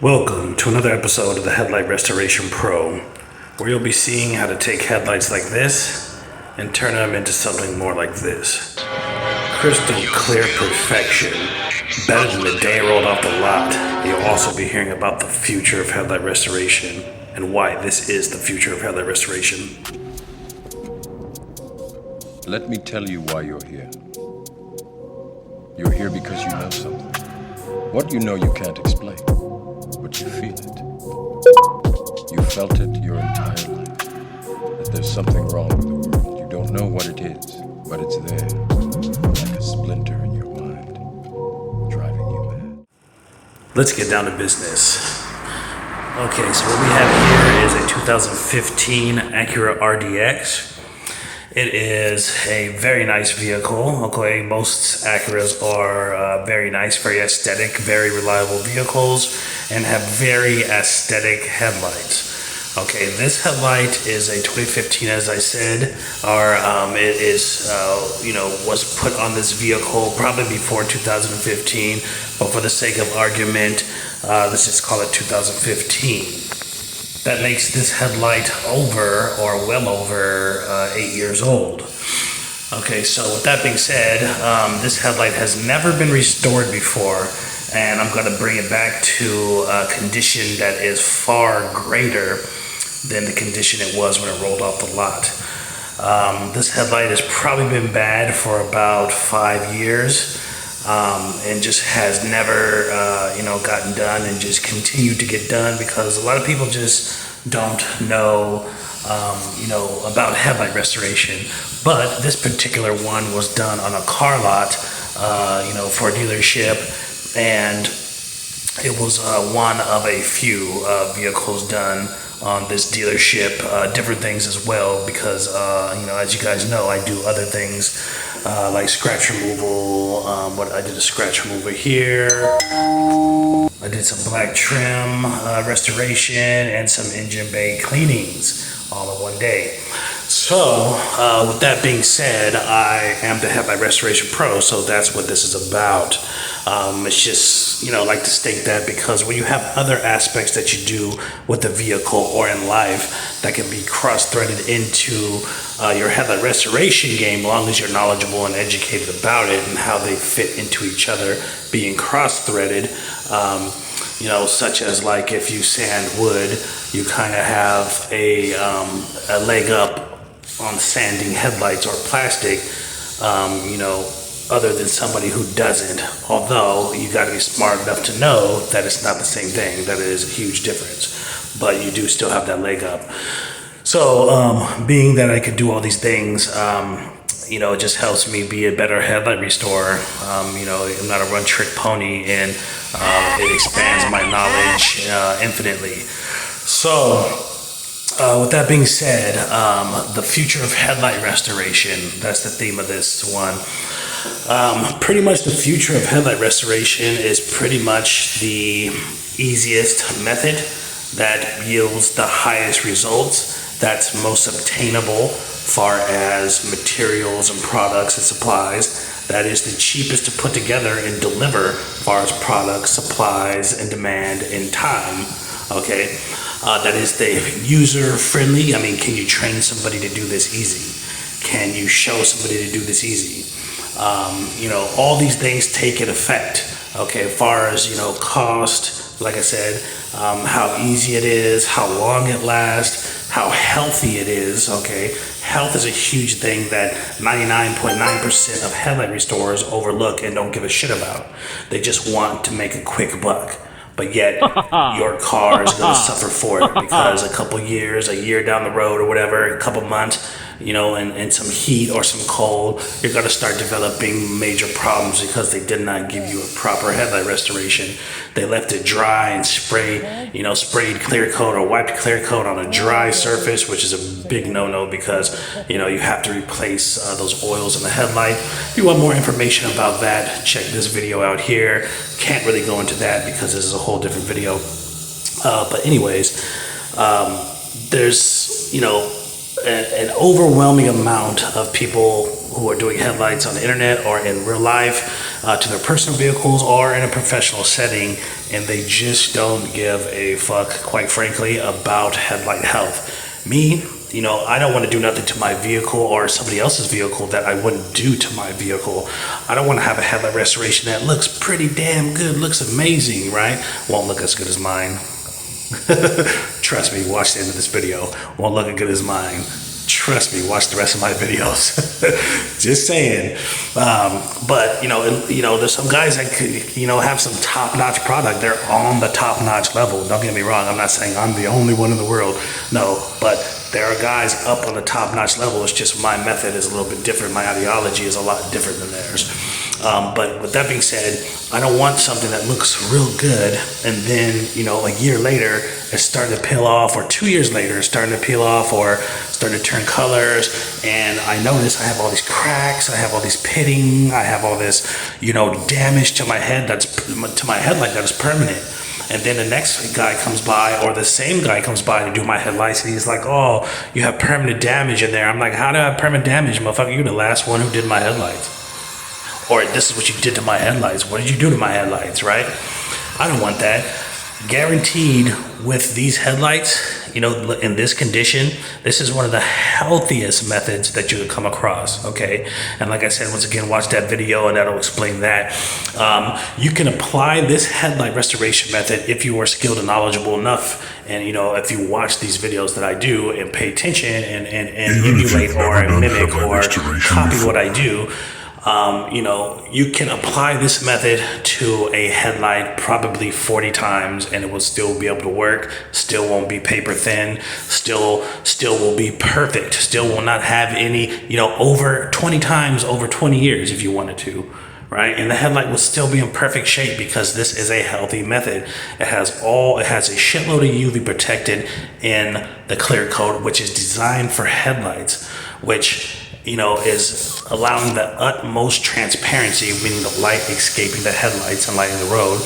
Welcome to another episode of the Headlight Restoration Pro, where you'll be seeing how to take headlights like this and turn them into something more like this. Crystal clear perfection, better than the day it rolled off the lot. You'll also be hearing about the future of headlight restoration and why this is the future of headlight restoration. Let me tell you why you're here. You're here because you know something. What you know you can't explain, but you feel it. You felt it your entire life, that there's something wrong with the world. You don't know what it is, but it's there, like a splinter in your mind, driving you mad. Let's get down to business. Okay, so what we have here is a 2015 Acura RDX. It is a very nice vehicle. Okay, most Acuras are very nice, very aesthetic, very reliable vehicles, and have very aesthetic headlights. Okay, this headlight is a 2015, as I said, or it is, was put on this vehicle probably before 2015, but for the sake of argument, let's just call it 2015. That makes this headlight well over 8 years old. Okay, so with that being said, this headlight has never been restored before, and I'm going to bring it back to a condition that is far greater than the condition it was when it rolled off the lot. This headlight has probably been bad for about 5 years. And just has never, gotten done and just continued to get done because a lot of people just don't know, about headlight restoration. But this particular one was done on a car lot, for a dealership, and it was one of a few vehicles done on this dealership, different things as well, because, as you guys know, I do other things like scratch removal. I did a scratch remover here. I did some black trim restoration and some engine bay cleanings all in one day. So, with that being said, I am the Headlight Restoration Pro, so that's what this is about. It's just, like to state that because when you have other aspects that you do with the vehicle or in life that can be cross-threaded into your headlight restoration game, as long as you're knowledgeable and educated about it and how they fit into each other, being cross-threaded, such as like if you sand wood, you kind of have a leg up on sanding headlights or plastic, other than somebody who doesn't. Although you got to be smart enough to know that it's not the same thing, that it is a huge difference, but you do still have that leg up. So being that I could do all these things, it just helps me be a better headlight restorer. I'm not a one-trick pony, and it expands my knowledge infinitely. So with that being said, the future of headlight restoration, that's the theme of this one. Pretty much the future of headlight restoration is pretty much the easiest method that yields the highest results, that's most obtainable far as materials and products and supplies, that is the cheapest to put together and deliver far as products, supplies, and demand in time. Okay, that is the user friendly. I mean, can you train somebody to do this easy? Can you show somebody to do this easy? All these things take an effect. Okay, as far as, cost, like I said, how easy it is, how long it lasts, how healthy it is. Okay, health is a huge thing that 99.9% of headlight restorers overlook and don't give a shit about. They just want to make a quick buck. But yet, your car is going to suffer for it because a year down the road or whatever, a couple months, and some heat or some cold, you're going to start developing major problems because they did not give you a proper headlight restoration. They left it dry and sprayed clear coat or wiped clear coat on a dry surface, which is a big no-no because, you have to replace those oils in the headlight. If you want more information about that, check this video out here. Can't really go into that because this is a whole different video. But anyways, there's, an overwhelming amount of people who are doing headlights on the internet or in real life to their personal vehicles or in a professional setting, and they just don't give a fuck, quite frankly, about headlight health. Me, you know, I don't want to do nothing to my vehicle or somebody else's vehicle that I wouldn't do to my vehicle. I don't want to have a headlight restoration that looks pretty damn good, looks amazing, right? Won't look as good as mine. Trust me, watch the end of this video. Won't look as good as mine. Trust me, watch the rest of my videos. Just saying. But you know, there's some guys that could, you know, have some top-notch product. They're on the top-notch level. Don't get me wrong. I'm not saying I'm the only one in the world. No, but there are guys up on the top-notch level. It's just my method is a little bit different. My ideology is a lot different than theirs. But with that being said, I don't want something that looks real good and then, you know, a year later it's starting to peel off, or 2 years later it's starting to peel off or starting to turn colors, and I notice I have all these cracks, I have all these pitting, I have all this, you know, damage to my head to my headlight that is permanent. And then the next guy comes by, or the same guy comes by to do my headlights, and he's like, oh, you have permanent damage in there. I'm like, how do I have permanent damage, motherfucker? You're the last one who did my headlights. Or this is what you did to my headlights. What did you do to my headlights, right? I don't want that. Guaranteed with these headlights, you know, in this condition, this is one of the healthiest methods that you could come across, okay? And like I said, once again, watch that video and that'll explain that. You can apply this headlight restoration method if you are skilled and knowledgeable enough. And, you know, if you watch these videos that I do and pay attention and emulate or mimic or copy what I do, you know, you can apply this method to a headlight probably 40 times and it will still be able to work, still won't be paper thin, still will be perfect, still will not have any, you know, over 20 times over 20 years if you wanted to, right? And the headlight will still be in perfect shape because this is a healthy method. It has a shitload of UV protected in the clear coat, which is designed for headlights, which, you know, is allowing the utmost transparency, meaning the light escaping the headlights and lighting the road,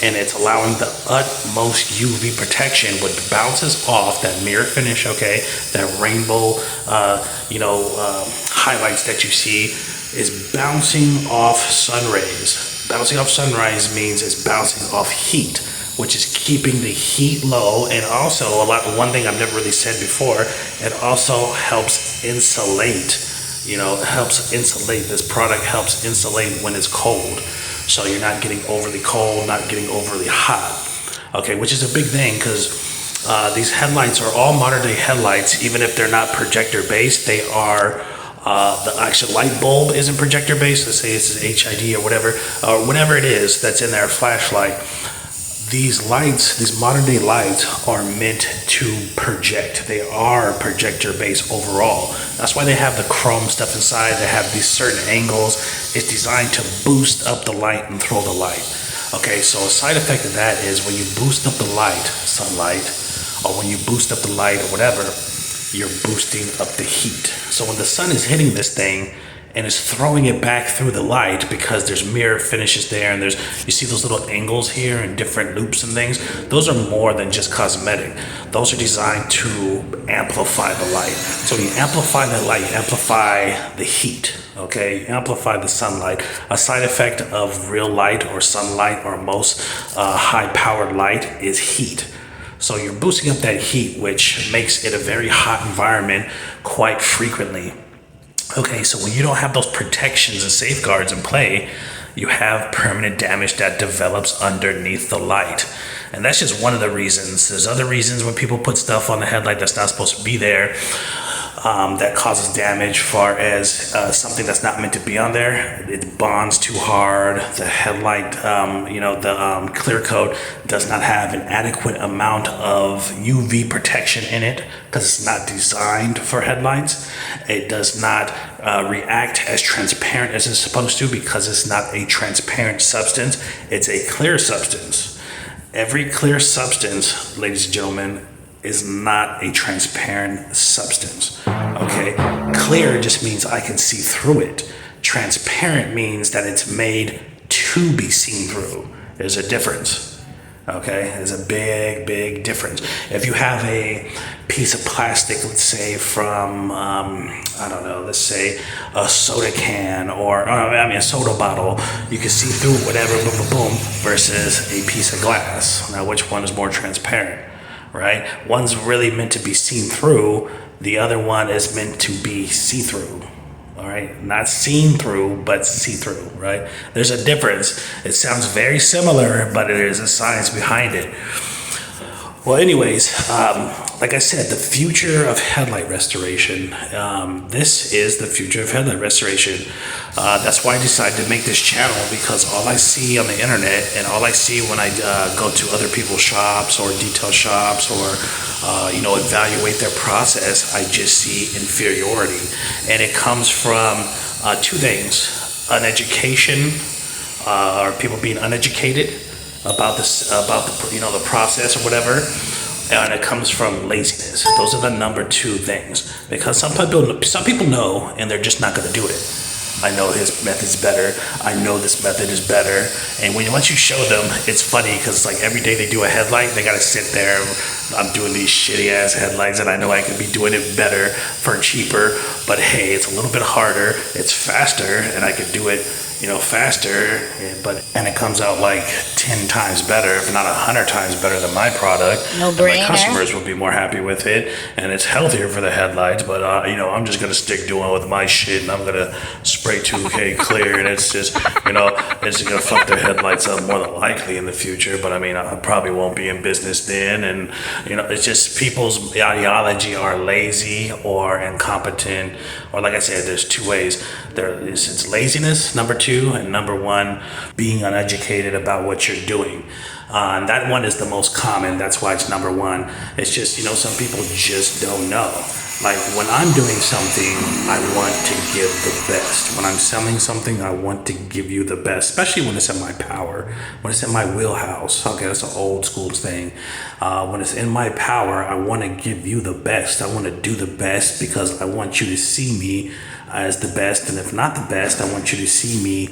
and it's allowing the utmost UV protection, which bounces off that mirror finish, okay, that rainbow, highlights that you see is bouncing off sun rays. Bouncing off sunrise means it's bouncing off heat, which is keeping the heat low. And also one thing I've never really said before, it also helps insulate. You know, it helps insulate. This product helps insulate when it's cold. So you're not getting overly cold, not getting overly hot. Okay, which is a big thing because these headlights are all modern day headlights. Even if they're not projector based, they are, the actual light bulb isn't projector based. Let's say it's an HID or whatever it is that's in their flashlight. These lights, these modern day lights are meant to project. They are projector based overall. That's why they have the chrome stuff inside. They have these certain angles. It's designed to boost up the light and throw the light. Okay, so a side effect of that is when you boost up the light, sunlight, or when you boost up the light or whatever, you're boosting up the heat. So when the sun is hitting this thing, and it's throwing it back through the light because there's mirror finishes there, and you see those little angles here and different loops and things. Those are more than just cosmetic. Those are designed to amplify the light. So when you amplify the light, you amplify the heat, okay? You amplify the sunlight. A side effect of real light or sunlight or most high-powered light is heat. So you're boosting up that heat, which makes it a very hot environment quite frequently. Okay, so when you don't have those protections and safeguards in play, you have permanent damage that develops underneath the light. And that's just one of the reasons. There's other reasons when people put stuff on the headlight that's not supposed to be there, that causes damage, far as something that's not meant to be on there. It bonds too hard. The headlight, the clear coat does not have an adequate amount of UV protection in it because it's not designed for headlights. It does not react as transparent as it's supposed to because it's not a transparent substance. It's a clear substance. Every clear substance, ladies and gentlemen, is not a transparent substance, okay? Clear just means I can see through it. Transparent means that it's made to be seen through. There's a difference, okay? There's a big, big difference. If you have a piece of plastic, let's say from, I don't know, let's say a soda can or, a soda bottle, you can see through it, whatever, boom, boom, boom, versus a piece of glass. Now, which one is more transparent, right? One's really meant to be seen through, the other one is meant to be see-through. All right, not seen through, but see through, right? There's a difference. It sounds very similar, but there is a science behind it. Well, anyways, like I said, the future of headlight restoration. This is the future of headlight restoration. That's why I decided to make this channel, because all I see on the internet and all I see when I go to other people's shops or detail shops or evaluate their process, I just see inferiority, and it comes from two things: uneducation, or people being uneducated about this, about the process or whatever, and it comes from laziness. Those are the number two things, because some people know and they're just not going to do it. I know his method's better. I know this method is better. And once you show them, it's funny, because like every day they do a headlight, they got to sit there. I'm doing these shitty ass headlights, and I know I could be doing it better for cheaper, but hey, it's a little bit harder, it's faster, and I could do it faster, and it comes out like 10 times better, if not 100 times better than my product. No brainer. My customers will be more happy with it, and it's healthier for the headlights, but I'm just gonna stick doing with my shit, and I'm gonna spray 2K clear, and it's just, it's gonna fuck their headlights up more than likely in the future, but I probably won't be in business then, and it's just people's ideology are lazy or incompetent, or like I said, there's two ways. It's laziness, number two, and number one, being uneducated about what you're doing. And that one is the most common. That's why it's number one. It's just, some people just don't know. Like when I'm doing something, I want to give the best. When I'm selling something, I want to give you the best, especially when it's in my power, when it's in my wheelhouse. Okay, that's an old school thing. When it's in my power, I want to give you the best. I want to do the best because I want you to see me as the best, and if not the best, I want you to see me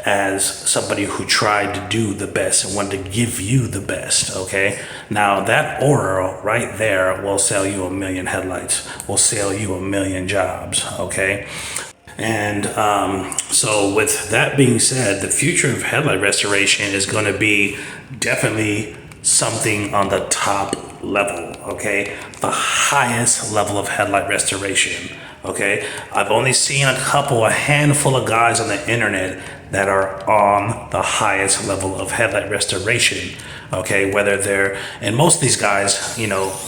as somebody who tried to do the best and wanted to give you the best. Okay, now that aura right there will sell you 1 million headlights, will sell you 1 million jobs. Okay, and so with that being said, the future of headlight restoration is going to be definitely something on the top level. Okay, the highest level of headlight restoration. Okay, I've only seen a handful of guys on the internet that are on the highest level of headlight restoration. Okay, and most of these guys,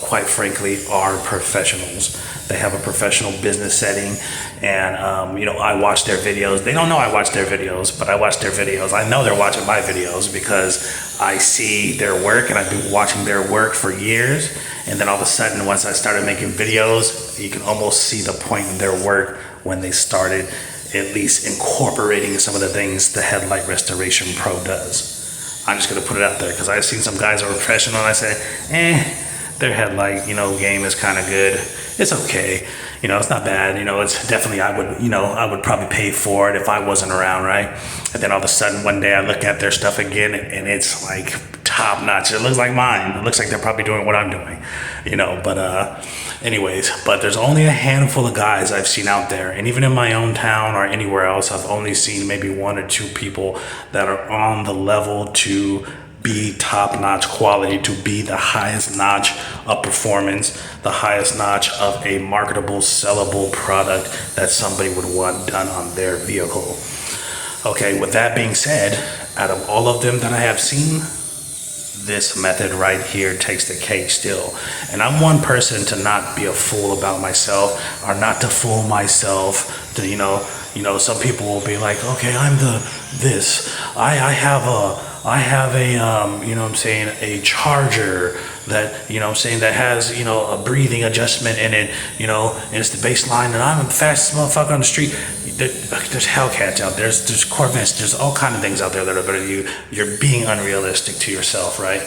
quite frankly, are professionals. They have a professional business setting, and I watch their videos. They don't know I watch their videos, but I watch their videos. I know they're watching my videos because I see their work, and I've been watching their work for years. And then all of a sudden, once I started making videos, you can almost see the point in their work when they started at least incorporating some of the things the Headlight Restoration Pro does. I'm just gonna put it out there because I've seen some guys who are professional, and I say, their headlight, game is kind of good. It's okay. It's not bad. It's definitely, I would probably pay for it if I wasn't around, right? And then all of a sudden, one day I look at their stuff again, and it's like top notch. It looks like mine. It looks like they're probably doing what I'm doing, but there's only a handful of guys I've seen out there. And even in my own town or anywhere else, I've only seen maybe 1 or 2 people that are on the level to be top-notch quality, to be the highest notch of performance, the highest notch of a marketable, sellable product that somebody would want done on their vehicle. Okay, with that being said, out of all of them that I have seen, this method right here takes the cake still. And I'm one person to not be a fool about myself, or not to fool myself to, some people will be like, okay, I'm this. I have a, a charger that, that has, a breathing adjustment in it, and it's the baseline, and I'm the fastest motherfucker on the street. There's Hellcats out there, there's Corvettes, there's all kind of things out there that are better than you. You're being unrealistic to yourself, right?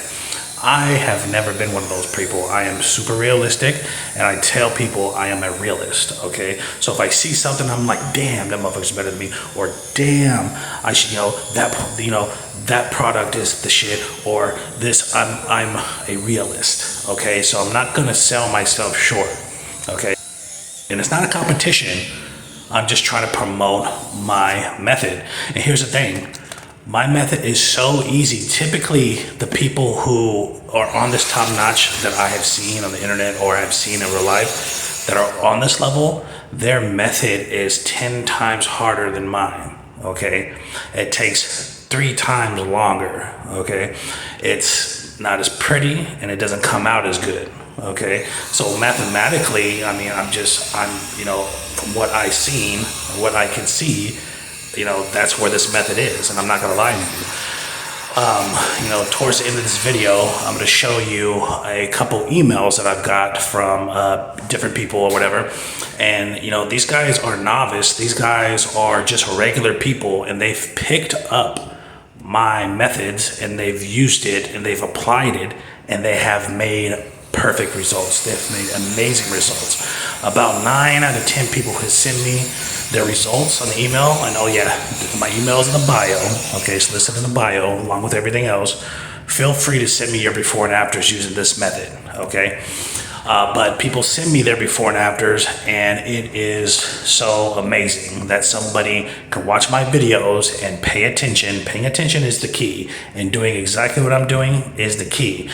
I have never been one of those people. I am super realistic, and I tell people I am a realist, okay? So if I see something, I'm like, damn, that motherfucker's better than me, or damn, I should, that product is the shit, or this, I'm a realist, okay? So I'm not gonna sell myself short, okay? And it's not a competition. I'm just trying to promote my method. And here's the thing. My method is so easy. Typically, the people who are on this top notch that I have seen on the internet or have seen in real life that are on this level, their method is 10 times harder than mine, okay? It takes 3 times longer, okay? It's not as pretty and it doesn't come out as good, okay? So mathematically, I mean, I'm from what I've seen, what I can see, that's where this method is, and I'm not gonna lie to you. Towards the end of this video, I'm gonna show you a couple emails that I've got from different people or whatever. And these guys are novice. These guys are just regular people, and they've picked up my methods and they've used it and they've applied it, and they have made perfect results. They've made amazing results. About 9 out of 10 people can send me their results on the email. And oh yeah, my email is in the bio. Okay, so listen in the bio along with everything else. Feel free to send me your before and afters using this method, okay? But people send me their before and afters, and it is so amazing that somebody can watch my videos and pay attention. Paying attention is the key, and doing exactly what I'm doing is the key.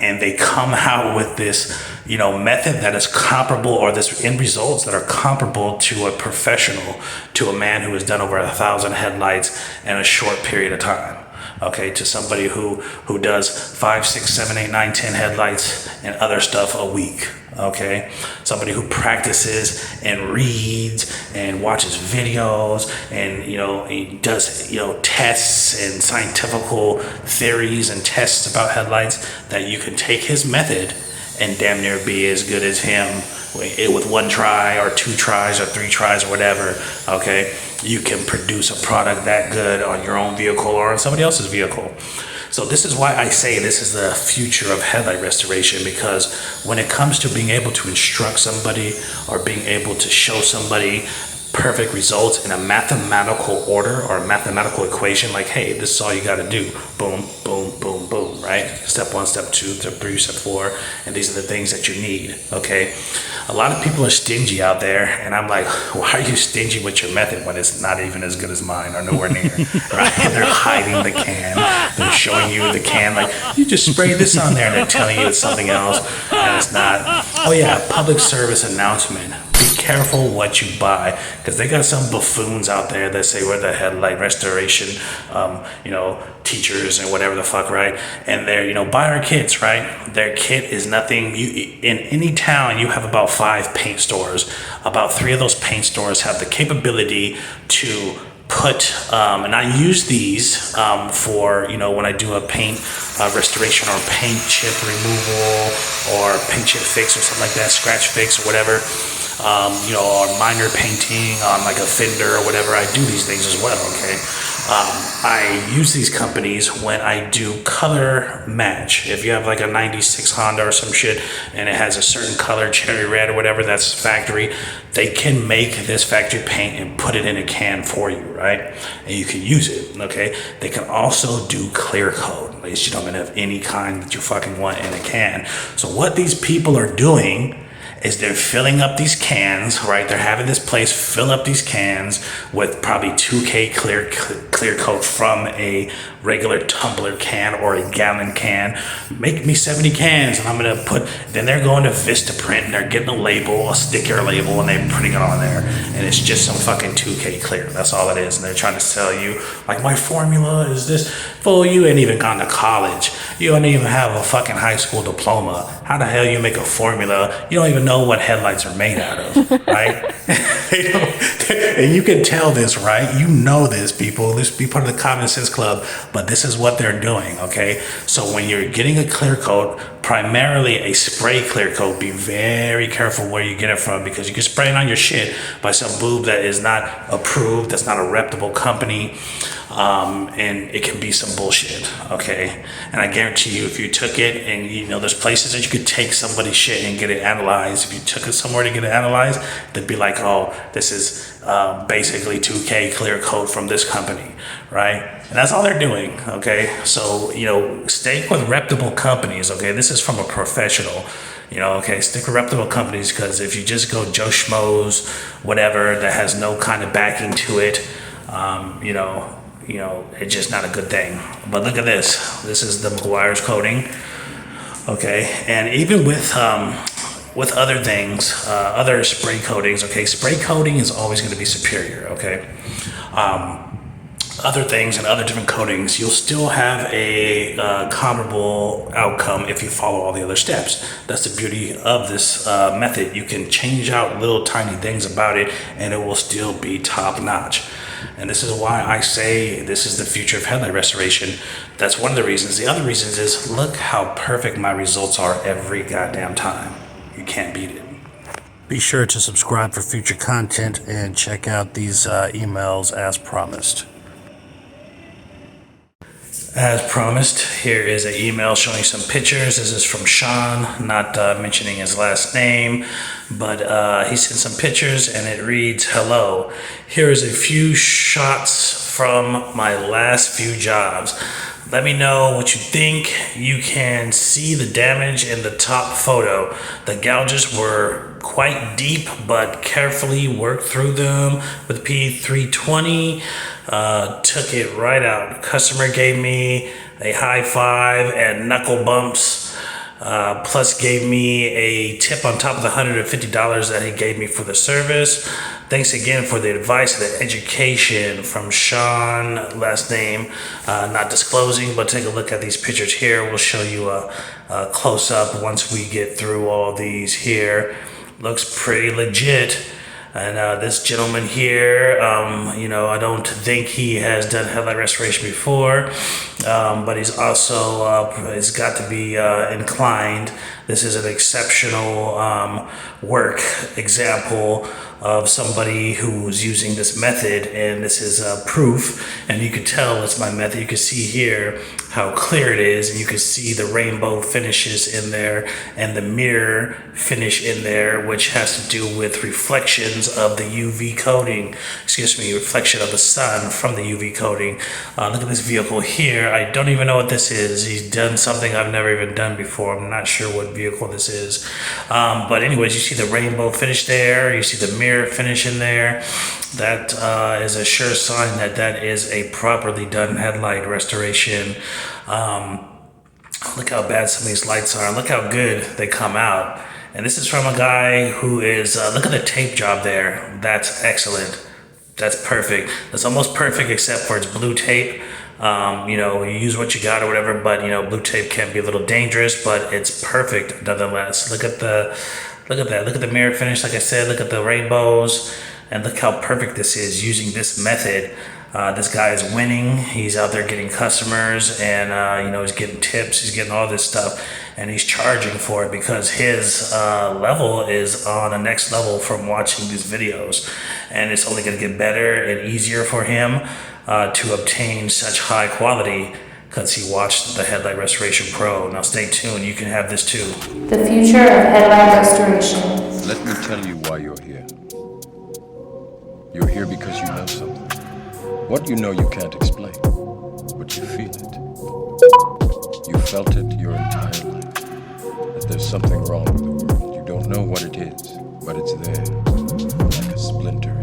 And they come out with this, method that is comparable, or this end results that are comparable to a professional, to a man who has done over 1,000 headlights in a short period of time. Okay, to somebody who does 5, 6, 7, 8, 9, 10 headlights and other stuff a week. Okay, somebody who practices and reads and watches videos and he does tests and scientifical theories and tests about headlights, that you can take his method and damn near be as good as him with 1 try or 2 tries or 3 tries or whatever. Okay, you can produce a product that good on your own vehicle or on somebody else's vehicle. So this is why I say this is the future of headlight restoration, because when it comes to being able to instruct somebody or being able to show somebody perfect results in a mathematical order or a mathematical equation, like, hey, this is all you got to do, boom, boom, boom, boom, right? Step 1, step 2, step 3, step 4, and these are the things that you need, okay? A lot of people are stingy out there, and I'm like, why are you stingy with your method when it's not even as good as mine or nowhere near, right? They're hiding the can, they're showing you the can, like, you just spray this on there, and they're telling you it's something else, and it's not. Oh yeah, public service announcement. Be careful what you buy, because they got some buffoons out there that say we're the headlight restoration, teachers and whatever the fuck, right? And they're, buy our kits, right? Their kit is nothing. In any town, you have about 5 paint stores. About 3 of those paint stores have the capability to put, and I use these for, when I do a paint restoration or paint chip removal or paint chip fix or something like that, scratch fix or whatever. Or minor painting on like a fender or whatever. I do these things as well, okay? I use these companies when I do color match. If you have like a 96 Honda or some shit and it has a certain color, cherry red or whatever, that's factory, they can make this factory paint and put it in a can for you, right? And you can use it, okay? They can also do clear coat. Ladies and gentlemen, of any kind that you fucking want in a can. So what these people are doing is they're filling up these cans, right? They're having this place fill up these cans with probably 2K clear coat from a regular tumbler can or a gallon can. Make me 70 cans, and I'm gonna then they're going to Vistaprint and they're getting a label, a sticker label, and they're putting it on there. And it's just some fucking 2K clear. That's all it is. And they're trying to sell you, like, my formula is this. Fool, you ain't even gone to college. You don't even have a fucking high school diploma. How the hell you make a formula? You don't even know what headlights are made out of, right? And you can tell this, right? You know this, people. This be part of the Common Sense Club, but this is what they're doing, okay? So when you're getting a clear coat, primarily a spray clear coat. Be very careful where you get it from, because you can spray it on your shit by some boob that is not approved, that's not a reputable company, and it can be some bullshit, okay? And I guarantee you, if you took it, and you know, there's places that you could take somebody's shit and get it analyzed. If you took it somewhere to get it analyzed, they'd be like, oh, this is basically 2K clear coat from this company, right? And that's all they're doing, okay? So, you know, stay with reputable companies, okay? This is from a professional, you know, okay? Stick with reputable companies, because if you just go Joe Schmoes, whatever, that has no kind of backing to it, you know, it's just not a good thing. But look at this. This is the McGuire's coating, okay? And even with other things, other spray coatings, okay, spray coating is always going to be superior, okay? Other things and other different coatings, you'll still have a comparable outcome if you follow all the other steps. That's the beauty of this method. You can change out little tiny things about it, and it will still be top notch. And this is why I say this is the future of headlight restoration. That's one of the reasons. The other reasons is, look how perfect my results are every goddamn time. You can't beat it. Be sure to subscribe for future content and check out these emails as promised. As promised, here is an email showing some pictures. This is from Sean, not mentioning his last name, but he sent some pictures, and it reads, hello, here is a few shots from my last few jobs. Let me know what you think. You can see the damage in the top photo. The gouges were quite deep, but carefully worked through them with P320. Took it right out. Customer gave me a high five and knuckle bumps, plus gave me a tip on top of the $150 that he gave me for the service. Thanks again for the advice and the education, from Sean, last name not disclosing, but take a look at these pictures here. We'll show you a close-up once we get through all these here. Looks pretty legit. And this gentleman here, you know, I don't think he has done headlight restoration before, but he's also, he's got to be inclined. This is an exceptional work example of somebody who's using this method, and this is proof, and you can tell it's my method. You can see here how clear it is, and you can see the rainbow finishes in there and the mirror finish in there, which has to do with reflections of the UV coating, reflection of the sun from the UV coating. Look at this vehicle here. I don't even know what this is. He's done something I've never even done before. I'm not sure what vehicle this is, but anyways, you see the rainbow finish there, you see the mirror finish in there. That is a sure sign that that is a properly done headlight restoration. Look how bad some of these lights are. Look how good they come out. And this is from a guy who is, look at the tape job there. That's excellent. That's perfect. That's almost perfect except for its blue tape. You know, you use what you got or whatever, but you know, blue tape can be a little dangerous, but it's perfect nonetheless. Look at that. Look at the mirror finish. Like I said, look at the rainbows, and look how perfect this is using this method. This guy is winning. He's out there getting customers, and you know, he's getting tips. He's getting all this stuff, and he's charging for it because his level is on a next level from watching these videos, and it's only going to get better and easier for him to obtain such high quality, because he watched the Headlight Restoration Pro. Now stay tuned, you can have this too. The future of headlight restoration. Let me tell you why you're here. You're here because you know something. What you know you can't explain, but you feel it. You felt it your entire life, that there's something wrong with the world. You don't know what it is, but it's there, like a splinter